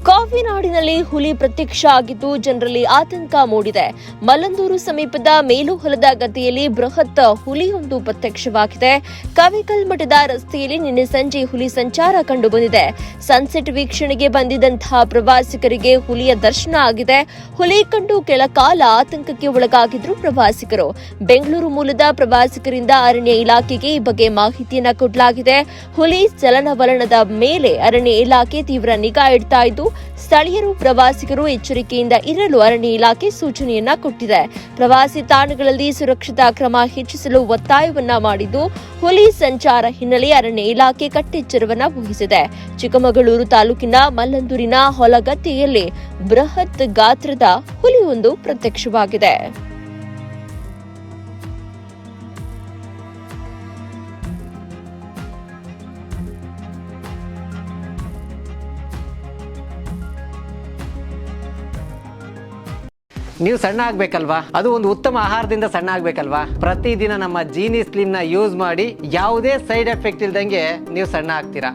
ಕಾಫಿನಾಡಿನಲ್ಲಿ ಹುಲಿ ಪ್ರತ್ಯಕ್ಷ ಆಗಿದ್ದು ಜನರಲ್ಲಿ ಆತಂಕ ಮೂಡಿದೆ. ಮಲ್ಲಂದೂರು ಸಮೀಪದ ಮೇಲುಹೊಲದ ಗದ್ದೆಯಲ್ಲಿ ಬೃಹತ್ ಹುಲಿಯೊಂದು ಪ್ರತ್ಯಕ್ಷವಾಗಿದೆ. ಕವಿಕಲ್ ಮಠದ ರಸ್ತೆಯಲ್ಲಿ ನಿನ್ನೆ ಸಂಜೆ ಹುಲಿ ಸಂಚಾರ ಕಂಡುಬಂದಿದೆ. ಸನ್ಸೆಟ್ ವೀಕ್ಷಣೆಗೆ ಬಂದಿದ್ದಂತಹ ಪ್ರವಾಸಿಗರಿಗೆ ಹುಲಿಯ ದರ್ಶನ ಆಗಿದೆ. ಹುಲಿ ಕಂಡು ಕೆಲಕಾಲ ಆತಂಕಕ್ಕೆ ಒಳಗಾಗಿದ್ರು ಪ್ರವಾಸಿಗರು. ಬೆಂಗಳೂರು ಮೂಲದ ಪ್ರವಾಸಿಗರಿಂದ ಅರಣ್ಯ ಇಲಾಖೆಗೆ ಈ ಬಗ್ಗೆ ಮಾಹಿತಿಯನ್ನ ಕೊಡಲಾಗಿದೆ. ಹುಲಿ ಚಲನವಲನದ ಮೇಲೆ ಅರಣ್ಯ ಇಲಾಖೆ ತೀವ್ರ ನಿಗಾ ಇಡ್ತಾ ಇದ್ದು ಸ್ಥಳೀಯರು ಪ್ರವಾಸಿಗರು ಎಚ್ಚರಿಕೆಯಿಂದ ಇರಲು ಅರಣ್ಯ ಇಲಾಖೆ ಸೂಚನೆಯನ್ನ ಕೊಟ್ಟಿದೆ. ಪ್ರವಾಸಿ ತಾಣಗಳಲ್ಲಿ ಸುರಕ್ಷತಾ ಕ್ರಮ ಹೆಚ್ಚಿಸಲು ಒತ್ತಾಯವನ್ನ ಮಾಡಿದ್ದು, ಹುಲಿ ಸಂಚಾರ ಹಿನ್ನೆಲೆ ಅರಣ್ಯ ಇಲಾಖೆ ಕಟ್ಟೆಚ್ಚರವನ್ನ ವಹಿಸಿದೆ. ಚಿಕ್ಕಮಗಳೂರು ತಾಲೂಕಿನ ಮಲ್ಲಂದೂರಿನ ಹೊಲಗದ್ದೆಯಲ್ಲಿ ಬೃಹತ್ ಗಾತ್ರದ ಹುಲಿಯೊಂದು ಪ್ರತ್ಯಕ್ಷವಾಗಿದೆ. ನೀವು ಸಣ್ಣ ಆಗ್ಬೇಕಲ್ವಾ? ಅದು ಒಂದು ಉತ್ತಮ ಆಹಾರದಿಂದ ಸಣ್ಣ ಆಗ್ಬೇಕಲ್ವಾ? ಪ್ರತಿದಿನ ನಮ್ಮ ಜೀನಿ ಸ್ಲಿಮ್ ನ ಯೂಸ್ ಮಾಡಿ ಯಾವುದೇ ಸೈಡ್ ಎಫೆಕ್ಟ್ ಇಲ್ದಂಗೆ ನೀವು ಸಣ್ಣ ಆಗ್ತೀರಾ.